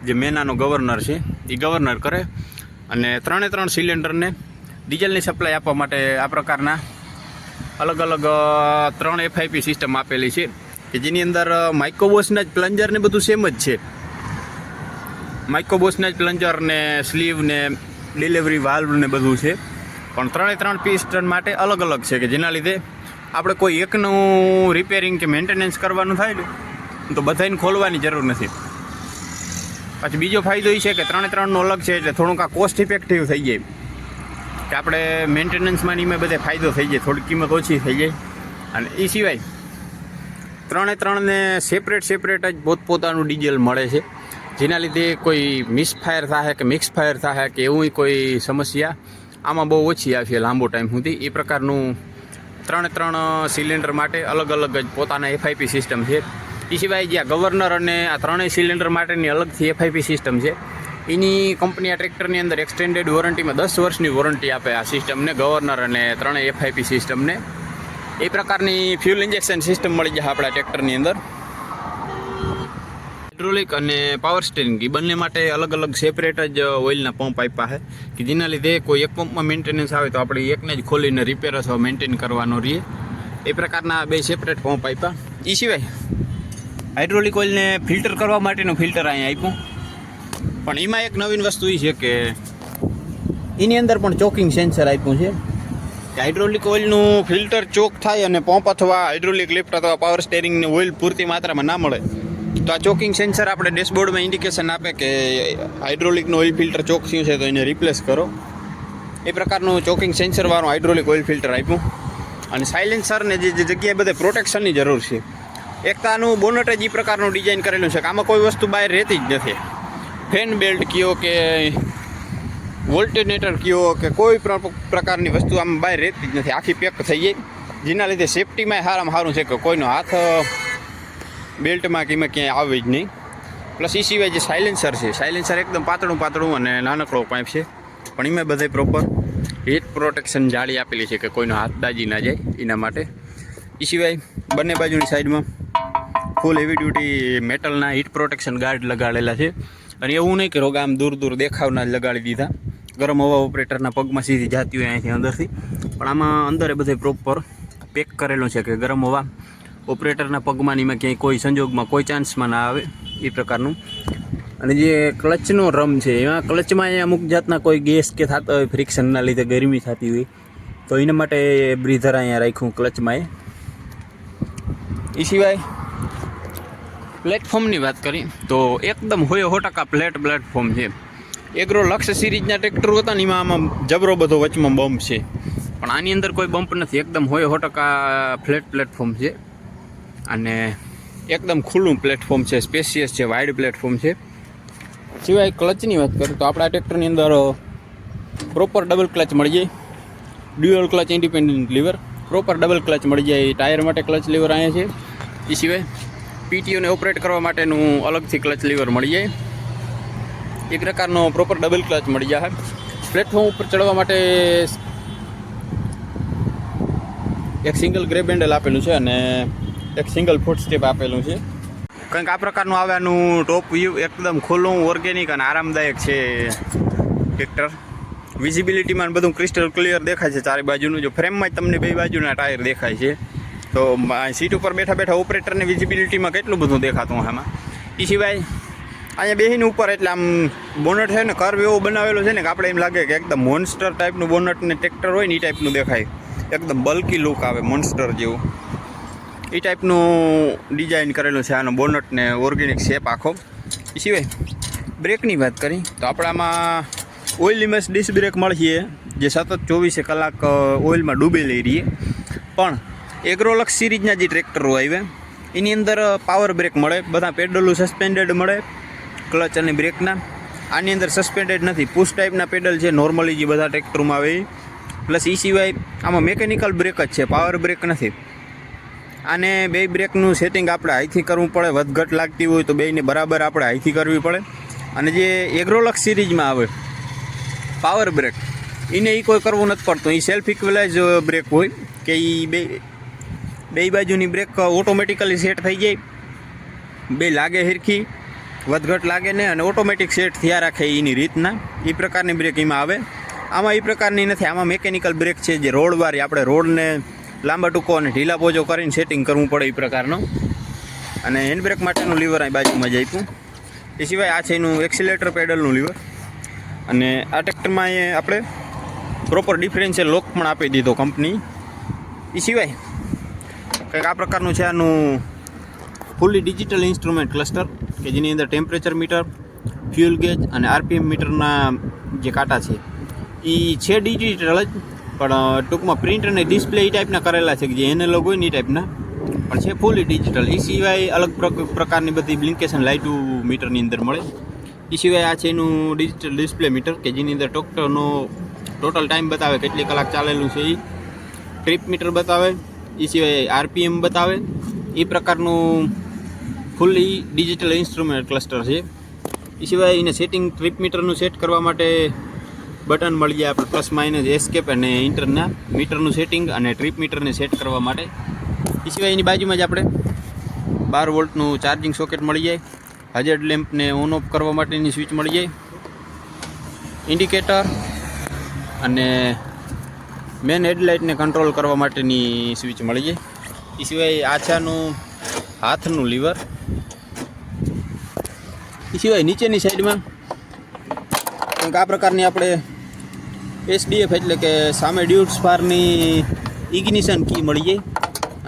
જે મેનાનો ગવર્નર છે એ ગવર્નર કરે અને 3 સિલિન્ડરને ડીઝલની સપ્લાય આપવા માટે આ પ્રકારના અલગ અલગ 3 FIP સિસ્ટમ આપેલી છે કે જેની અંદર માઇક્રોબોસના જ પ્લન્જર ને બધું સેમ જ છે. માઇક્રોબોસના જ પ્લન્જર ને સ્લીવ ને ડિલિવરી વાલ્વ ને બધું છે, પણ 3 પિસ્ટન માટે અલગ અલગ છે કે જેના લીધે આપણે કોઈ એકનું રિપેરિંગ કે મેન્ટેનન્સ કરવાનું થાય ને તો બધાને ખોલવાની જરૂર નથી. પછી બીજો ફાયદો એ છે કે 3નો અલગ છે એટલે થોડુંક આ કોસ્ટ ઇફેક્ટિવ થઈ જાય કે આપણે મેન્ટેનન્સમાં એમાં બધે ફાયદો થઈ જાય, થોડી કિંમત ઓછી થઈ જાય. અને એ સિવાય 3ને સેપરેટ જ પોતપોતાનું ડીઝલ મળે છે જેના લીધે કોઈ મિસફાયર થાય કે મિક્સ ફાયર થાય કે એવું કોઈ સમસ્યા આમાં બહુ ઓછી આવશે લાંબો ટાઈમ સુધી. એ પ્રકારનું 3 સિલિન્ડર માટે અલગ અલગ જ પોતાના FIP સિસ્ટમ છે. એ સિવાય જે ગવર્નર અને આ 3 સિલિન્ડર માટેની અલગથી FIP સિસ્ટમ છે એની કંપની આ ટ્રેક્ટરની અંદર એક્સટેન્ડેડ વોરંટીમાં 10 વર્ષની વોરંટી આપે આ સિસ્ટમને, ગવર્નર અને 3 FIP સિસ્ટમને. એ પ્રકારની ફ્યુલ ઇન્જેક્શન સિસ્ટમ મળી જાય આપણા ટ્રેક્ટરની અંદર. હાઇડ્રોલિક અને પાવર સ્ટીરિંગ એ બંને માટે અલગ અલગ સેપરેટ જ ઓઇલના પંપ આપ્યા છે કે જેના લીધે કોઈ એક પંપમાં મેન્ટેનન્સ આવે તો આપણે એકને જ ખોલીને રિપેર અથવા મેન્ટેન કરવાનો રહીએ. એ પ્રકારના 2 સેપરેટ પંપ આપ્યા. એ સિવાય હાઇડ્રોલિક ઓઇલને ફિલ્ટર કરવા માટેનું ફિલ્ટર અહીંયા આપ્યું, પણ એમાં એક નવીન વસ્તુ એ છે કે એની અંદર પણ ચોકિંગ સેન્સર આપ્યું છે કે હાઇડ્રોલિક ઓઇલનું ફિલ્ટર ચોક થાય અને પંપ અથવા હાઇડ્રોલિક લિફ્ટ અથવા પાવર સ્ટેરિંગને ઓઇલ પૂરતી માત્રામાં ના મળે તો આ ચોકિંગ સેન્સર આપણે ડેશબોર્ડમાં ઇન્ડિકેશન આપે કે હાઇડ્રોલિકનું ઓઇલ ફિલ્ટર ચોક થયું છે તો એને રિપ્લેસ કરો. એ પ્રકારનું ચોકિંગ સેન્સરવાળું હાઇડ્રોલિક ઓઇલ ફિલ્ટર આપ્યું. અને સાયલેન્સરને જે જગ્યાએ બધે પ્રોટેક્શનની જરૂર છે. એક તો આનું બોનટ જ એ પ્રકારનું ડિઝાઇન કરેલું છે કે આમાં કોઈ વસ્તુ બહાર રહેતી જ નથી. ફેન બેલ્ટ કયો કે વોલ્ટેનેટર કયો કે કોઈ પ્રકારની વસ્તુ આમ બહાર રહેતી જ નથી, આખી પેક થઈ જાય. જેના લીધે સેફટીમાં સારામાં સારું છે કે કોઈનો હાથ બેલ્ટમાં કે એમાં ક્યાંય આવે જ નહીં. પ્લસ એ સિવાય જે સાયલેન્સર એકદમ પાતળું અને નાનકડો પાઇપ છે, પણ એમાં બધે પ્રોપર હીટ પ્રોટેક્શન જાળી આપેલી છે કે કોઈનો હાથ દાજી ના જાય એના માટે. એ સિવાય બંને બાજુની સાઈડમાં ફૂલ હેવી ડ્યુટી મેટલના હીટ પ્રોટેક્શન ગાર્ડ લગાડેલા છે. અને એવું નહીં કે રોગા આમ દૂર દેખાવના જ લગાડી દીધા, ગરમ હવા ઓપરેટરના પગમાં સીધી જતી હોય અહીંથી અંદરથી. પણ આમાં અંદર બધે પ્રોપર પેક કરેલું છે કે ગરમ હવા ઓપરેટરના પગમાં એમાં ક્યાંય કોઈ સંજોગમાં કોઈ ચાન્સમાં ના આવે એ પ્રકારનું. અને જે ક્લચનો રમ છે એમાં ક્લચમાં અહીંયા અમુક જાતના કોઈ ગેસ કે થતા હોય, ફ્રિક્શનના લીધે ગરમી થતી હોય, તો એના માટે બ્રીધર અહીંયા રાખ્યું ક્લચમાં. એ સિવાય પ્લેટફોર્મની વાત કરી તો એકદમ 100% પ્લેટફોર્મ છે. એગ્રો લક્ષ સિરીઝના ટ્રેક્ટર હતા ને એમાં આમાં જબરો બધો વચમાં બમ્પ છે, પણ આની અંદર કોઈ બમ્પ નથી. એકદમ 100% પ્લેટફોર્મ છે અને એકદમ ખુલ્લું પ્લેટફોર્મ છે, સ્પેશિયસ છે, વાઇડ પ્લેટફોર્મ છે. સિવાય ક્લચની વાત કરીએ તો આપણા ટ્રેક્ટરની અંદર પ્રોપર ડબલ ક્લચ મળી જાય, dual clutch independent lever, proper double clutch મળી જાય. ટાયર માટે ક્લચ લીવર અહીંયા છે. એ સિવાય પીટીઓને ઓપરેટ કરવા માટેનું અલગથી ક્લચ લીવર મળી જાય. એક પ્રકારનો પ્રોપર ડબલ ક્લચ મળી જાય. પ્લેટફોર્મ ઉપર ચડવા માટે એક સિંગલ ગ્રેબ હેન્ડલ આપેલું છે અને એક સિંગલ ફૂટ સ્ટેપ આપેલું છે. કંઈક આ પ્રકારનું આવે. આનું ટોપ વ્યૂ એકદમ ખુલ્લું, ઓર્ગેનિક અને આરામદાયક છે ટ્રેક્ટર. વિઝિબિલિટીમાં બધું ક્રિસ્ટલ ક્લિયર દેખાય છે ચારે બાજુનું. જો ફ્રેમમાં જ તમને બે બાજુના ટાયર દેખાય છે, તો સીટ ઉપર બેઠા ઓપરેટરની વિઝિબિલિટીમાં કેટલું બધું દેખાતું આમાં. એ સિવાય અહીંયા બેસીને ઉપર એટલે આમ બોનટ છે ને કર્વ એવો બનાવેલો છે ને કે આપણે એમ લાગે કે એકદમ મોન્સ્ટર ટાઈપનું બોનટ ને ટ્રેક્ટર હોય ને એ ટાઈપનું દેખાય. એકદમ બલ્કી લુક આવે મોન્સ્ટર જેવું, એ ટાઈપનું ડિઝાઇન કરેલું છે આનો બોનટ ને ઓર્ગેનિક શેપ આખો. એ સિવાય બ્રેકની વાત કરી તો આપણામાં ઓઇલ લિમેસ ડિસ્ક બ્રેક મળશે જે સતત 24 કલાક ઓઇલમાં ડૂબેલી રહીએ. પણ એગ્રોલક્સ સિરીઝના જે ટ્રેક્ટરો આવ્યા એની અંદર પાવર બ્રેક મળે, બધા પેડલો સસ્પેન્ડેડ મળે ક્લચ અને બ્રેકના. આની અંદર સસ્પેન્ડેડ નથી, પુશ ટાઈપના પેડલ છે નોર્મલી જે બધા ટ્રેક્ટરોમાં આવે. પ્લસ એ સિવાય આમાં મિકેનિકલ બ્રેક જ છે, પાવર બ્રેક નથી. આને બે બ્રેકનું સેટિંગ આપણે હાઈથી કરવું પડે, વધઘટ લાગતી હોય તો બેયને બરાબર આપણે હાઈથી કરવી પડે. અને જે એગ્રોલક્સ સિરીઝમાં આવે પાવર બ્રેક એને એ કોઈ કરવું નથી પડતું. એ સેલ્ફ ઇક્વલાઇઝ બ્રેક હોય કે એ બે બાજુની બ્રેક ઓટોમેટિકલી સેટ થઈ જાય, બે લાગે હિરખી, વધઘટ લાગે ને અને ઓટોમેટિક સેટ થયા રાખે એની રીતના. એ પ્રકારની બ્રેક એમાં આવે. આમાં એ પ્રકારની નથી, આમાં મિકેનિકલ બ્રેક છે જે રોડવાળી, આપણે રોડને લાંબા ટૂંકો અને ઢીલા પોજો કરીને સેટિંગ કરવું પડે એ પ્રકારનો. અને હેન્ડ બ્રેક માટેનું લીવર અહીં બાજુમાં જ આપ્યું. એ સિવાય આ છે એનું એક્સિલેટર પેડલનું લીવર. અને આ ટ્રેક્ટરમાં એ આપણે પ્રોપર ડિફરન્શિયલ લોક પણ આપી દીધો કંપની. એ સિવાય કંઈક આ પ્રકારનું છે આનું ફૂલી ડિજિટલ ઇન્સ્ટ્રુમેન્ટ ક્લસ્ટર કે જેની અંદર ટેમ્પરેચર મીટર, ફ્યુલ ગેજ અને આરપીએમ મીટરના જે કાંટા છે એ છે ડિજિટલ જ, પણ ટૂંકમાં પ્રિન્ટ અને ડિસ્પ્લે એ ટાઈપના કરેલા છે કે જે એનાલોગ હોય ને એ ટાઈપના, પણ છે ફૂલી ડિજિટલ. એ સિવાય અલગ પ્રકારની બધી બ્લિંકેશન લાઇટો મીટરની અંદર મળે. એ સિવાય આ છે એનું ડિજિટલ ડિસ્પ્લે મીટર કે જેની અંદર ટ્રેક્ટરનો ટોટલ ટાઈમ બતાવે, કેટલી કલાક ચાલેલું છે એ, ટ્રીપ મીટર બતાવે. એ સિવાય આરપીએમ બતાવે. એ પ્રકારનું ફૂલી ડિજિટલ ઇન્સ્ટ્રુમેન્ટ ક્લસ્ટર છે. એ સિવાય એને સેટિંગ ટ્રીપ મીટરનું સેટ કરવા માટે બટન મળી જાય આપણે, પ્લસ માઇનસ, એસ્કેપ અને ઇન્ટરના મીટરનું સેટિંગ અને ટ્રીપ મીટરને સેટ કરવા માટે. એ સિવાય એની બાજુમાં જ આપણે 12 વોલ્ટનું ચાર્જિંગ સોકેટ મળી જાય, હજાર્ડ લેમ્પને ઓન ઓફ કરવા માટેની સ્વિચ મળી જાય, ઇન્ડિકેટર અને મેન હેડલાઇટને કંટ્રોલ કરવા માટેની સ્વિચ મળી જાય. એ સિવાય આછાનું હાથનું લીવર. એ સિવાય નીચેની સાઈડમાં કંઈક આ પ્રકારની આપણે એસડીએફ એટલે કે સામે ડ્યુટ્સ ફારની ઇગ્નિશન કી મળી જાય.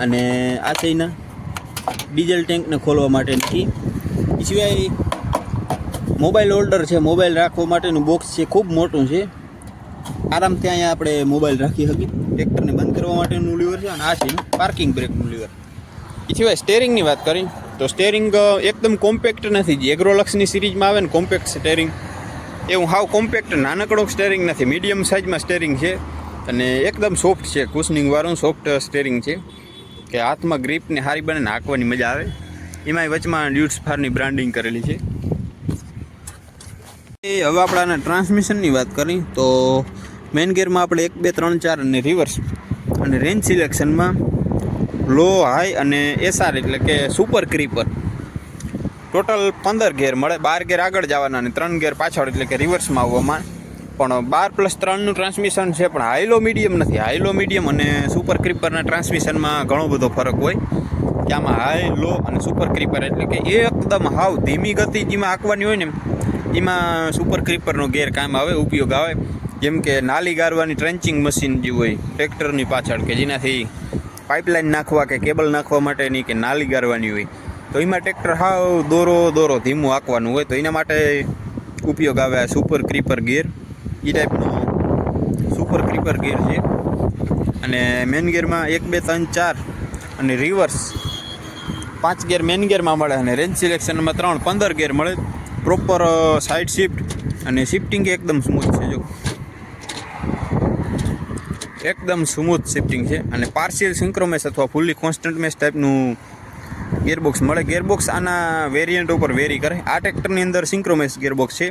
અને આ છે એના ડીઝલ ટેન્કને ખોલવા માટેની કી. એ સિવાય મોબાઈલ હોલ્ડર છે, મોબાઈલ રાખવા માટેનું બોક્સ છે, ખૂબ મોટું છે. આરામથી અહીંયા આપણે મોબાઈલ રાખી શકીએ ટ્રેક્ટરને બંધ કરવા કરવા માટેનું લીવર છે અને આ છે પાર્કિંગ બ્રેકનું લીવર. એ સિવાય સ્ટેરિંગની વાત કરી તો સ્ટેરિંગ એકદમ કોમ્પેક્ટ નથી. જે એગ્રોલક્સની સિરીઝમાં આવે ને કોમ્પેક્ટ સ્ટેરિંગ, એવું હાવ કોમ્પેક્ટ નાનકડો સ્ટેરિંગ નથી. મીડિયમ સાઇઝમાં સ્ટેરિંગ છે અને એકદમ સોફ્ટ છે. કુશનિંગવાળું સોફ્ટ સ્ટેરિંગ છે કે હાથમાં ગ્રીપને સારી બને ને હાંકવાની મજા આવે. એમાંય વચમાં ડ્યુટ્સ ફારની બ્રાન્ડિંગ કરેલી છે. હવે આપણે આના ટ્રાન્સમિશનની વાત કરી તો મેઇન ગિયરમાં આપણે 1 2 3 4 અને રિવર્સ, અને રેન્જ સિલેક્શનમાં લો, હાઈ અને એસઆર એટલે કે સુપર ક્રીપર. ટોટલ 15 ગિયર મળે. 12 ગિયર આગળ જવાના અને 3 ગિયર પાછળ એટલે કે રિવર્સમાં આવવામાં. પણ 12+3નું ટ્રાન્સમિશન છે, પણ હાઈ લો મીડિયમ નથી. હાઈ લો મીડિયમ અને સુપર ક્રીપરના ટ્રાન્સમિશનમાં ઘણો બધો ફરક હોય. કે આમાં હાઈ લો અને સુપર ક્રીપર એટલે કે એકદમ હાવ ધીમી ગતિ જેમાં આંકવાની હોય ને એમાં સુપર ક્રીપરનો ગેર કામ આવે, ઉપયોગ આવે. જેમ કે નાલી ગારવાની ટ્રેન્ચિંગ મશીન જે હોય ટ્રેક્ટરની પાછળ, કે જેનાથી પાઇપલાઇન નાખવા કે કેબલ નાખવા માટેની કે નાલી ગારવાની હોય, તો એમાં ટ્રેક્ટર હાવ દોરો ધીમું આંકવાનું હોય, તો એના માટે ઉપયોગ આવે આ સુપર ક્રીપર ગેર. એ ટાઈપનો સુપર ક્રીપર ગેર છે. અને મેન ગેરમાં 1 2 3 4 અને રિવર્સ 5 ગેર મેન ગેરમાં મળે અને રેન્જ સિલેક્શનમાં 3 15 ગેર મળે. પ્રોપર સાઇડ શિફ્ટ અને શિફ્ટિંગ એકદમ સ્મૂથ છે. જો એકદમ સ્મૂથ શિફ્ટિંગ છે. અને પાર્શિયલ સિન્ક્રોમેસ અથવા ફૂલ્લી કોન્સ્ટન્ટ મેસ ટાઈપનું ગિયરબોક્સ મળે. ગિયરબોક્સ આના વેરિયન્ટ ઉપર વેરી કરે. આ ટ્રેક્ટરની અંદર સિન્ક્રોમેસ ગિયરબોક્સ છે,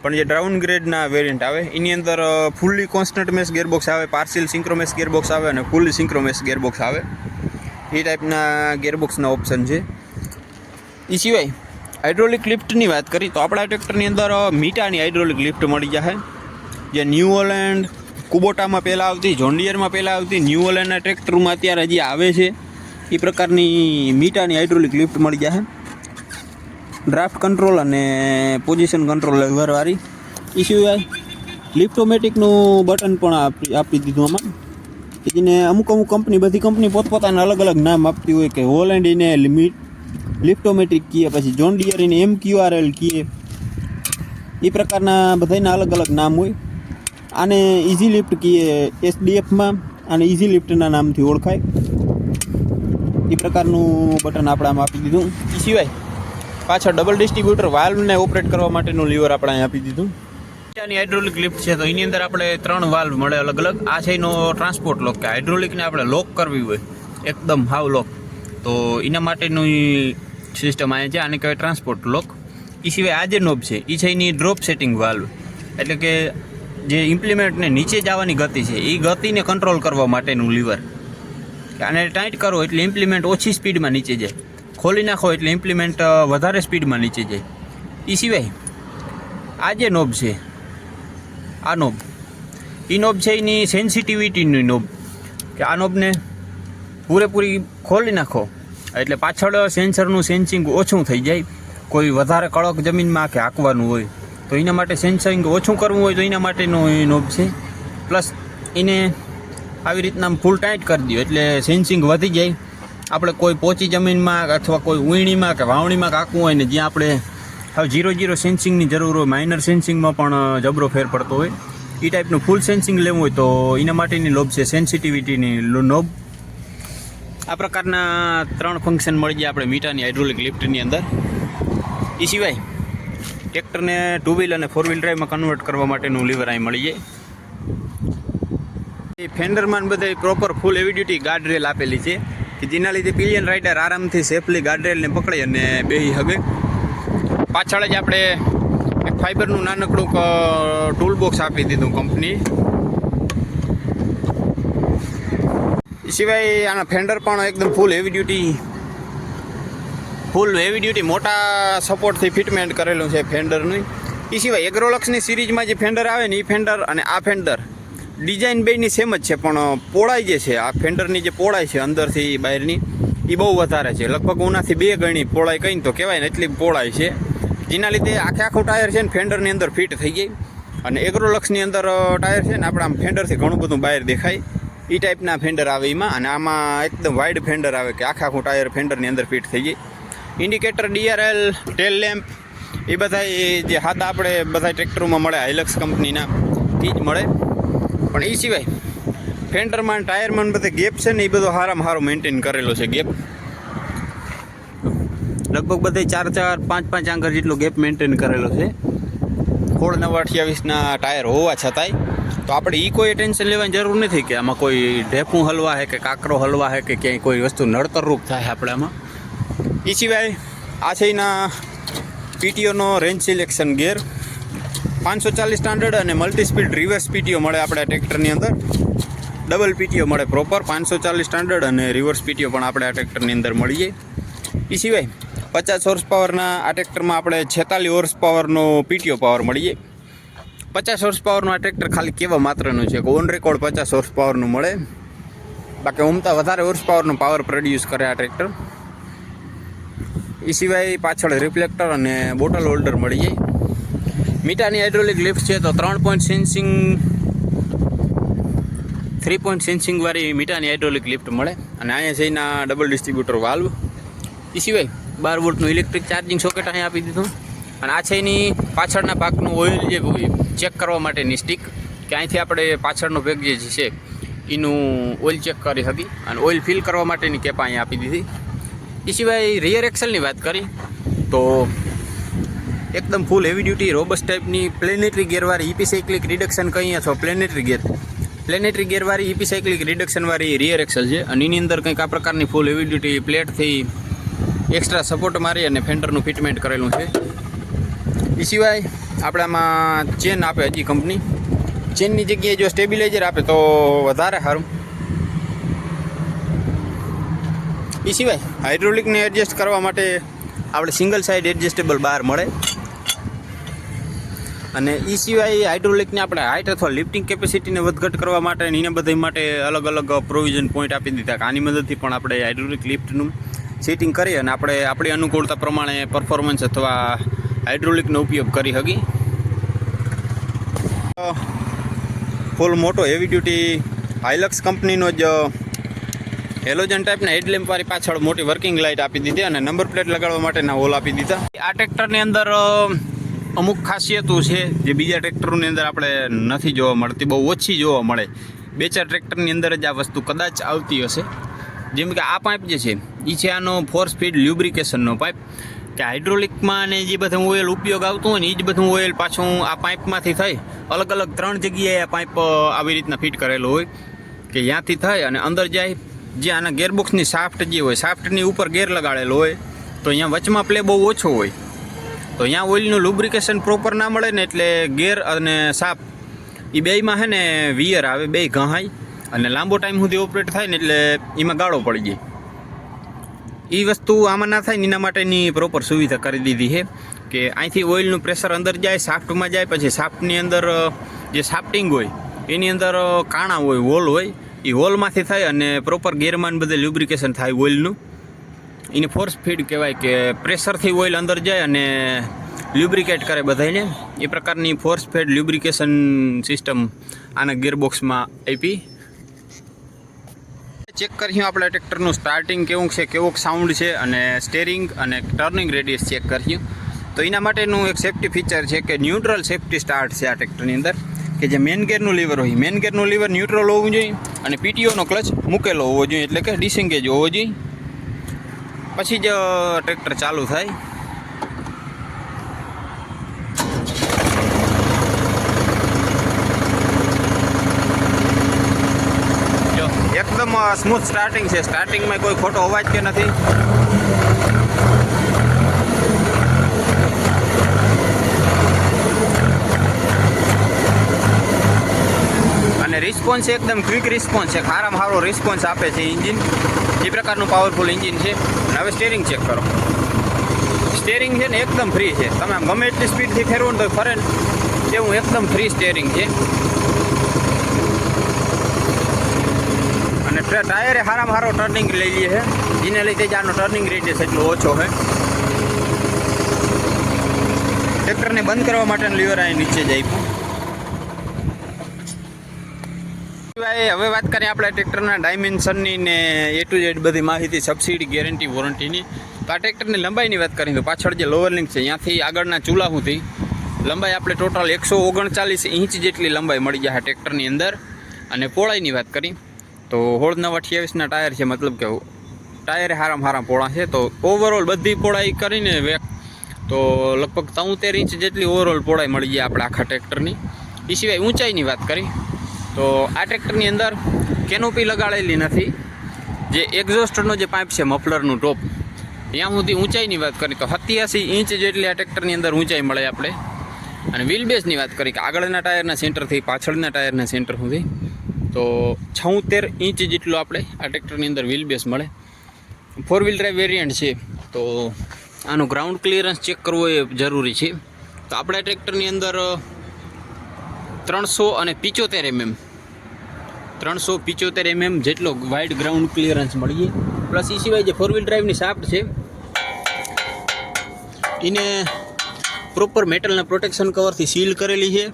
પણ જે ડાઉન ગ્રેડના વેરિયન્ટ આવે એની અંદર ફૂલ્લી કોન્સ્ટન્ટ મેસ ગિયરબોક્સ આવે, પાર્શિયલ સિન્ક્રોમેસ ગિયરબોક્સ આવે અને ફૂલ્લી સિન્ક્રોમેસ ગિયરબોક્સ આવે. એ ટાઈપના ગિયરબોક્સના ઓપ્શન છે. એ સિવાય હાઇડ્રોલિક લિફ્ટની વાત કરી તો આપણા ટ્રેક્ટરની અંદર મીટાની હાઇડ્રોલિક લિફ્ટ મળી જાય. જે ન્યૂ હોલેન્ડ, કુબોટામાં પહેલાં આવતી, જોન્ડિયરમાં પહેલાં આવતી, ન્યૂ હોલેન્ડના ટ્રેક્ટરમાં અત્યારે હજી આવે છે. એ પ્રકારની મીટાની હાઇડ્રોલિક લિફ્ટ મળી જાય. ડ્રાફ્ટ કંટ્રોલ અને પોઝિશન કંટ્રોલ લેવરવાળી. એ સિવાય લિફ્ટોમેટિકનું બટન પણ આપી દીધું આમાં, કે જેને અમુક કંપની, બધી કંપની પોતપોતાના અલગ અલગ નામ આપતી હોય. કે હોલેન્ડ એને લિફ્ટોમેટિક કીએ, પછી જોન ડિયર એને MQRL કીએ. એ પ્રકારના બધાના અલગ અલગ નામ હોય. આને ઇઝી લિફ્ટ કીએ SDFમાં, આને ઇઝી લિફ્ટના નામથી ઓળખાય. એ પ્રકારનું બટન આપણે આમાં આપી દીધું. એ સિવાય પાછળ ડબલ ડિસ્ટ્રીબ્યુટર વાલ્વને ઓપરેટ કરવા માટેનું લીવર આપણે અહીં આપી દીધું. મીટાની હાઇડ્રોલિક લિફ્ટ છે તો એની અંદર આપણે 3 વાલ્વ મળે અલગ અલગ. આ છે એનો ટ્રાન્સપોર્ટ લોક, કે હાઇડ્રોલિકને આપણે લોક કરવી હોય એકદમ હાવ લોક, તો એના માટેનું સિસ્ટમ આવે છે. આને કહેવાય ટ્રાન્સપોર્ટ લોક. એ સિવાય આ જે નોબ છે એ છે એની ડ્રોપ સેટિંગ વાલ્વ, એટલે કે જે ઇમ્પ્લિમેન્ટને નીચે જવાની ગતિ છે એ ગતિને કંટ્રોલ કરવા માટેનું લીવર. આને ટાઈટ કરો એટલે ઇમ્પ્લિમેન્ટ ઓછી સ્પીડમાં નીચે જાય, ખોલી નાખો એટલે ઇમ્પ્લિમેન્ટ વધારે સ્પીડમાં નીચે જાય. એ સિવાય આ જે નોબ છે, આ નોબ, એ નોબ છે એની સેન્સિટિવિટીની નોબ, કે આ નોબને પૂરેપૂરી ખોલી નાખો એટલે પાછળ સેન્સરનું સેન્સિંગ ઓછું થઈ જાય. કોઈ વધારે કડક જમીનમાં કે હાંકવાનું હોય તો એના માટે સેન્સરિંગ ઓછું કરવું હોય તો એના માટેનો એ નોબ છે. પ્લસ એને આવી રીતના ફૂલ ટાઈટ કરી દો એટલે સેન્સિંગ વધી જાય. આપણે કોઈ પોચી જમીનમાં અથવા કોઈ ઉઈણીમાં કે વાવણીમાં હાંકવું હોય ને જ્યાં આપણે હવે 0 સેન્સિંગની જરૂર હોય, માઇનર સેન્સિંગમાં પણ જબરો ફેર પડતો હોય, એ ટાઈપનું ફૂલ સેન્સિંગ લેવું હોય તો એના માટેની લોબ છે સેન્સિટિવિટીની નોબ. આ પ્રકારના 3 ફંક્શન મળી જાય આપણે મીટાની હાઇડ્રોલિક લિફ્ટની અંદર. એ સિવાય ટ્રેક્ટરને 2 વ્હીલ અને 4 વ્હીલ ડ્રાઈવમાં કન્વર્ટ કરવા માટેનું લીવર અહીં મળી જાય. એ ફેન્ડરમાં બધે પ્રોપર ફૂલ હેવી ડ્યુટી ગાર્ડ રેલ આપેલી છે, કે જેના લીધે પિલિયન રાઇડર આરામથી સેફલી ગાર્ડ રેલને પકડી અને બેસી શકે. પાછળ જ આપણે એક ફાઈબરનું નાનકડું ટૂલ બોક્સ આપી દીધું કંપની. એ સિવાય આના ફેન્ડર પણ એકદમ ફૂલ હેવી ડ્યુટી મોટા સપોર્ટથી ફિટમેન્ટ કરેલું છે ફેન્ડરનું. એ સિવાય એગ્રોલક્સની સિરીઝમાં જે ફેન્ડર આવે ને એ ફેન્ડર અને આ ફેન્ડર ડિઝાઇન બેની સેમ જ છે, પણ પહોળાઈ જે છે, આ ફેન્ડરની જે પહોળાઈ છે અંદરથી બહારની એ બહુ વધારે છે. લગભગ ઉનાથી 2 ગણી પહોળાઈ કહીને તો કહેવાય ને એટલી પહોળાઈ છે. જેના લીધે આખું ટાયર છે ને ફેન્ડરની અંદર ફિટ થઈ ગઈ. અને એગ્રોલક્સની અંદર ટાયર છે ને આપણે આમ ફેન્ડરથી ઘણું બધું બહાર દેખાય એ ટાઈપના ફેન્ડર આવે એમાં. અને આમાં એકદમ વાઇડ ફેન્ડર આવે કે આખું ટાયર ફેન્ડરની અંદર ફિટ થઈ ગઈ. ઇન્ડિકેટર, DRL, ટેલ લેમ્પ એ બધા જે હાથા આપણે બધા ટ્રેક્ટરોમાં મળે હાઇલક્સ કંપનીના એ જ મળે. પણ એ સિવાય ફેન્ડરમાં ટાયરમાં બધે ગેપ છે ને એ બધો સારામાં સારો મેન્ટેન કરેલો છે ગેપ. લગભગ બધે 4-4, 5-5 આંગર જેટલો ગેપ મેન્ટેન કરેલો છે. 16-9-28ના ટાયર હોવા છતાંય તો આપણે એ કોઈ ટેન્શન લેવાની જરૂર નથી કે આમાં કોઈ ઢેફું હલવા છે કે કાંકરો હલવા છે કે ક્યાંય કોઈ વસ્તુ નડતરરૂપ થાય આપણે આમાં. એ સિવાય આ છે એના પીટીઓનો રેન્જ સિલેક્શન ગેર 540 સ્ટાન્ડર્ડ અને મલ્ટી સ્પીડ રિવર્સ પીટીઓ મળે આપણે ટ્રેક્ટરની અંદર. ડબલ પીટીઓ મળે પ્રોપર 540 સ્ટાન્ડર્ડ અને રિવર્સ પીટીઓ પણ આપણે આ ટ્રેક્ટરની અંદર મળી જાય. એ સિવાય 50 હોર્સ પાવરના આ ટ્રેક્ટરમાં આપણે 46 હોર્સ પાવરનો પીટીઓ પાવર મળી જાય. 50 હોર્સ પાવરનું આ ટ્રેક્ટર ખાલી કહેવા માત્રનું છે કે ઓન રેકોર્ડ 50 હોર્સ પાવરનું મળે. બાકી ઉમતા વધારે હોર્સ પાવરનો પાવર પ્રોડ્યુસ કરે આ ટ્રેક્ટર. એ સિવાય પાછળ રિફ્લેક્ટર અને બોટલ હોલ્ડર મળી જાય. મીટાની હાઇડ્રોલિક લિફ્ટ છે તો 3 પોઈન્ટ સેન્સિંગ વાળી મીટાની હાઇડ્રોલિક લિફ્ટ મળે. અને અહીંયા છે એના ડબલ ડિસ્ટ્રીબ્યુટર વાલ્વ. એ સિવાય 12 વોલ્ટનું ઇલેક્ટ્રિક ચાર્જિંગ સોકેટ અહીંયા આપી દીધું. અને આ છે એની પાછળના ભાગનું ઓઇલ જે ચેક કરવા માટેની સ્ટિક કે અહીંથી આપણે પાછળનો ભાગ જે છે એનું ઓઇલ ચેક કરી હતી અને ઓઇલ ફિલ કરવા માટેની કેપ અહીંયા આપી દીધી. એ સિવાય રિયર એક્સલની વાત કરી તો એકદમ ફૂલ હેવી ડ્યુટી રોબસ ટાઈપની પ્લેનેટરી ગેરવાળી ઇપી સાયક્લિક રિડક્શન કહીએ અથવા પ્લેનેટરી ગેરવાળી ઇપી સાયક્લિક રિડક્શનવાળી રિયર એક્સલ છે. અને એની અંદર કંઈક આ પ્રકારની ફૂલ હેવી ડ્યુટી પ્લેટથી એક્સ્ટ્રા સપોર્ટ મારી અને ફેન્ડરનું ફિટમેન્ટ કરેલું છે. એ સિવાય આપણે આમાં ચેન આપે હજી કંપની. ચેનની જગ્યાએ જો સ્ટેબિલાઇઝર આપે તો વધારે સારું. એ સિવાય હાઇડ્રોલિકને એડજસ્ટ કરવા માટે આપણે સિંગલ સાઇડ એડજસ્ટેબલ બાર મળે. અને એ સિવાય હાઇડ્રોલિકને આપણે હાઇટ અથવા લિફ્ટિંગ કેપેસિટીને વધઘટ કરવા માટે અને એને બધા માટે અલગ અલગ પ્રોવિઝન પોઈન્ટ આપી દીધા કે આની મદદથી પણ આપણે હાઇડ્રોલિક લિફ્ટનું સેટિંગ કરી અને આપણે આપણી અનુકૂળતા પ્રમાણે પરફોર્મન્સ અથવા હાઇડ્રોલિકનો ઉપયોગ કરી શકી. ફૂલ મોટો હેવી ડ્યુટી હાઇલક્સ કંપનીનો જ હેલોજન ટાઈપના હેડલેમ્પવાળી પાછળ મોટી વર્કિંગ લાઇટ આપી દીધી અને નંબર પ્લેટ લગાડવા માટેના હોલ આપી દીધા. આ ટ્રેક્ટરની અંદર અમુક ખાસિયતો છે જે બીજા ટ્રેક્ટરોની અંદર આપણે નથી જોવા મળતી, બહુ ઓછી જોવા મળે. 2-4 ટ્રેક્ટરની અંદર જ આ વસ્તુ કદાચ આવતી હશે. જેમ કે આ પાઇપ જે છે એ છે આનો ફોર્સ ફીડ લ્યુબ્રિકેશનનો પાઇપ કે હાઇડ્રોલિકમાં ને જે બધું ઓઇલ ઉપયોગ આવતું હોય ને એ જ બધું ઓઇલ પાછું આ પાઇપમાંથી થઈ અલગ અલગ 3 જગ્યાએ આ પાઇપ આવી રીતના ફિટ કરેલો હોય કે ત્યાંથી થઈ અને અંદર જાય. જે આના ગેરબોક્સની શાફ્ટ જે હોય શાફ્ટની ઉપર ગેર લગાડેલો હોય તો અહીંયા વચમાં પ્લે બહુ ઓછો હોય તો અહીંયા ઓઇલનું લુબ્રિકેશન પ્રોપર ના મળે ને એટલે ગેર અને શાફ્ટ એ બેયમાં છે ને વિયર આવે, બે ઘહાય અને લાંબો ટાઈમ સુધી ઓપરેટ થાય ને એટલે એમાં ગાળો પડી જાય. એ વસ્તુ આમાં ના થાય ને એના માટેની પ્રોપર સુવિધા કરી દીધી છે કે અહીંથી ઓઇલનું પ્રેશર અંદર જાય, શાફ્ટમાં જાય, પછી શાફ્ટની અંદર જે શાફ્ટિંગ હોય એની અંદર કાણા હોય, હોલ હોય, એ હોલમાંથી થાય અને પ્રોપર ગેરમાં બધે લ્યુબ્રિકેશન થાય ઓઇલનું. એને ફોર્સ ફીડ કહેવાય કે પ્રેશરથી ઓઇલ અંદર જાય અને લ્યુબ્રિકેટ કરે બધાને. એ પ્રકારની ફોર્સ ફીડ લ્યુબ્રિકેશન સિસ્ટમ આના ગિયરબોક્સમાં આપી. ચેક કરીશું આપણે ટ્રેક્ટરનું સ્ટાર્ટિંગ કેવું છે, કેવો સાઉન્ડ છે અને સ્ટેરિંગ અને ટર્નિંગ રેડિયસ ચેક કરીશું. તો એના માટેનું એક સેફ્ટી ફીચર છે કે ન્યુટ્રલ સેફ્ટી સ્ટાર્ટ છે આ ટ્રેક્ટરની અંદર કે જે મેન ગેરનું લીવર હોય, મેન ગેરનું લીવર ન્યુટ્રલ હોવું જોઈએ અને પીટીઓનો ક્લચ મૂકેલો હોવો જોઈએ એટલે કે ડિસેન્ગેજ હોવો જોઈએ, પછી જ ટ્રેક્ટર ચાલુ થાય. જો એકદમ સ્મૂથ સ્ટાર્ટિંગ છે, સ્ટાર્ટિંગમાં કોઈ ખોટો અવાજ કે નથી. અને રિસ્પોન્સ એકદમ ક્વિક રિસ્પોન્સ છે, સારામાં સારો રિસ્પોન્સ આપે છે એન્જિન. એ પ્રકારનું પાવરફુલ એન્જિન છે. હવે સ્ટેરિંગ ચેક કરો. સ્ટેરિંગ છે ને એકદમ ફ્રી છે, તમે ગમે એટલી સ્પીડથી ફેરવો ને તો ફરે ને તેવું એકદમ ફ્રી સ્ટેરિંગ છે. અને ટાયરે સારામાં સારો ટર્નિંગ લઈ લે છે, જેને લીધે જ આનો ટર્નિંગ રેડિયસ એટલો ઓછો છે. ટ્રેક્ટરને બંધ કરવા માટેનું લીવર અહીં નીચે જ આપ્યું. હવે વાત કરીએ આપણે ટ્રેક્ટરના ડાયમેન્શનની ને A to Z બધી માહિતી, સબસિડી, ગેરંટી, વોરંટીની. તો આ ટ્રેક્ટરની લંબાઈની વાત કરીએ તો પાછળ જે લોવર લિંક છે ત્યાંથી આગળના ચૂલા સુધી લંબાઈ આપણે ટોટલ 139 ઇંચ જેટલી લંબાઈ મળી જાય ટ્રેક્ટરની અંદર. અને પહોળાઈની વાત કરી તો 16/28ના ટાયર છે, મતલબ કે ટાયરે હારામાં પહોળા છે. તો ઓવરઓલ બધી પહોળાઈ કરીને વેક તો લગભગ 73 ઇંચ જેટલી ઓવરઓલ પહોળાઈ મળી જાય આપણે આખા ટ્રેક્ટરની. એ સિવાય ઊંચાઈની વાત કરી તો આ ટ્રેક્ટરની અંદર કેનોપી લગાડેલી નથી. જે એક્ઝોસ્ટરનો જે પાઇપ છે મફલરનું ટોપ, ત્યાં સુધી ઊંચાઈની વાત કરી તો 87 ઇંચ જેટલી આ ટ્રેક્ટરની અંદર ઊંચાઈ મળે આપણે. અને વ્હીલ બેઝની વાત કરી કે આગળના ટાયરના સેન્ટરથી પાછળના ટાયરના સેન્ટર સુધી તો 76 ઇંચ જેટલો આપણે આ ટ્રેક્ટરની અંદર વ્હીલ બેઝ મળે. 4 વ્હીલ ડ્રાઈવ વેરિયન્ટ છે તો આનું ગ્રાઉન્ડ ક્લિયરન્સ ચેક કરવો એ જરૂરી છે. તો આપણા ટ્રેક્ટરની અંદર 375 mm જેટલો વાઇડ ગ્રાઉન્ડ ક્લિયરન્સ મળીએ. પ્લસ એ સિવાય જે 4 વ્હીલ ડ્રાઈવની શાફ્ટ છે એને પ્રોપર મેટલના પ્રોટેક્શન કવરથી સીલ કરેલી છે.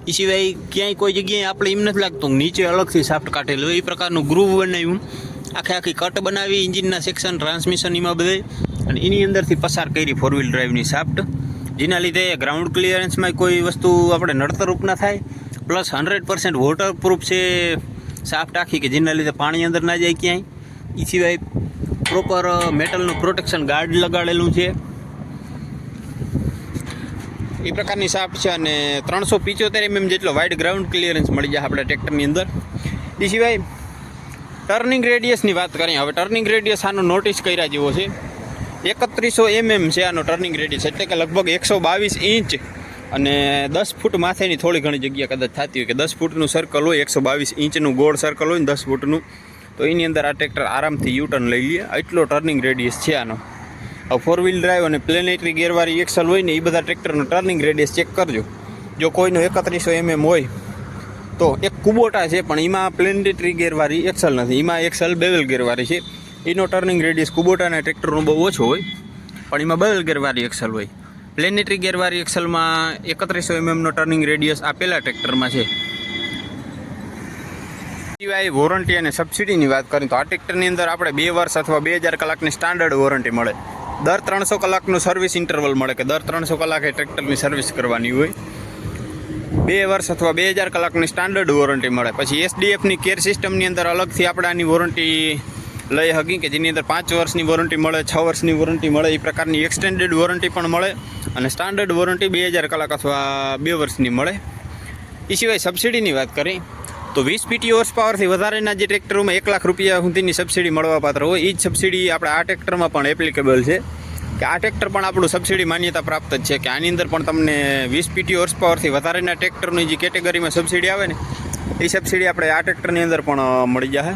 એ સિવાય ક્યાંય કોઈ જગ્યાએ આપણે એમ નથી લાગતું નીચે અલગથી શાફ્ટ કાઢેલું હોય, એ પ્રકારનું ગ્રુવ બનાવ્યું, આખી કટ બનાવી ઇન્જિનના સેક્શન ટ્રાન્સમિશન એમાં બધે, અને એની અંદરથી પસાર કરી 4 વ્હીલ ડ્રાઈવની શાફ્ટ, જેના લીધે ગ્રાઉન્ડ ક્લિયરન્સમાં કોઈ વસ્તુ આપણે નડતરરૂપ ના થાય. પ્લસ 100% વોટરપ્રૂફ છે શાફ્ટ આખી, કે જેના લીધે પાણી અંદર ના જાય ક્યાંય. એ સિવાય પ્રોપર મેટલનું પ્રોટેક્શન ગાર્ડ લગાડેલું છે, એ પ્રકારની શાફ્ટ છે. અને 375 mm જેટલો વાઇડ ગ્રાઉન્ડ ક્લિયરન્સ મળી જાય આપણા ટ્રેક્ટરની અંદર. એ સિવાય ટર્નિંગ રેડિયસની વાત કરીએ. હવે ટર્નિંગ રેડિયસ આનો નોટિસ કર્યા જેવો છે. 3100 mm છે આનો ટર્નિંગ રેડિયસ, એટલે કે લગભગ 122 ઇંચ. અને 10 ફૂટ માથેની થોડી ઘણી જગ્યા કદાચ થતી હોય કે 10 ફૂટનું સર્કલ હોય, 122 ઇંચનું ગોળ સર્કલ હોય ને 10 ફૂટનું, તો એની અંદર આ ટ્રેક્ટર આરામથી યુટર્ન લઈ લે, એટલો ટર્નિંગ રેડિયસ છે આનો. હવે 4 વ્હીલ ડ્રાઈવ અને પ્લેનેટરી ગેરવાળી એક્સલ હોય ને એ બધા ટ્રેક્ટરનું ટર્નિંગ રેડિયસ ચેક કરજો. જો કોઈનું 3100 mm હોય તો એક કુબોટા છે પણ એમાં પ્લેનેટરી ગેરવાળી એક્સલ નથી, એમાં એક્સલ બેવલ ગેરવાળી છે. એનો ટર્નિંગ રેડિયસ કુબોટાના ટ્રેક્ટરનો બહુ ઓછો હોય, પણ એમાં બેવલ ગેરવાળી એક્સલ હોય. પ્લેનેટરી ગેરવાળી એક્સલમાં 3100 mm નો ટર્નિંગ રેડિયસ આ પહેલાં ટ્રેક્ટરમાં છે. સિવાય વોરંટી અને સબસિડીની વાત કરીએ તો આ ટ્રેક્ટરની અંદર આપણે 2 વર્ષ અથવા 2000 કલાકની સ્ટાન્ડર્ડ વોરંટી મળે. દર 300 કલાકનું સર્વિસ ઇન્ટરવલ મળે, કે દર 300 કલાકે ટ્રેક્ટરની સર્વિસ કરવાની હોય. 2 વર્ષ અથવા 2000 કલાકની સ્ટાન્ડર્ડ વોરંટી મળે. પછી SDFની કેર સિસ્ટમની અંદર અલગથી આપણે આની વોરંટી લઈ શકી, કે જેની અંદર 5 વર્ષની વોરંટી મળે, 6 વર્ષની વોરંટી મળે, એ પ્રકારની એક્સટેન્ડેડ વોરંટી પણ મળે. અને સ્ટાન્ડર્ડ વોરંટી 2000 કલાક અથવા 2 વર્ષની મળે. એ સિવાય સબસિડીની વાત કરી તો 20 PT હોર્સ પાવરથી વધારેના જે ટ્રેક્ટરોમાં 1 લાખ રૂપિયા સુધીની સબસિડી મળવાપાત્ર હોય, એ જ સબસિડી આપણે આ ટ્રેક્ટરમાં પણ એપ્લિકેબલ છે. કે આ ટ્રેક્ટર પણ આપણું સબસિડી માન્યતા પ્રાપ્ત જ છે, કે આની અંદર પણ તમને 20 PT હોર્સ પાવરથી વધારેના ટ્રેક્ટરની જે કેટેગરીમાં સબસિડી આવે ને, એ સબસિડી આપણે આ ટ્રેક્ટરની અંદર પણ મળી જશે.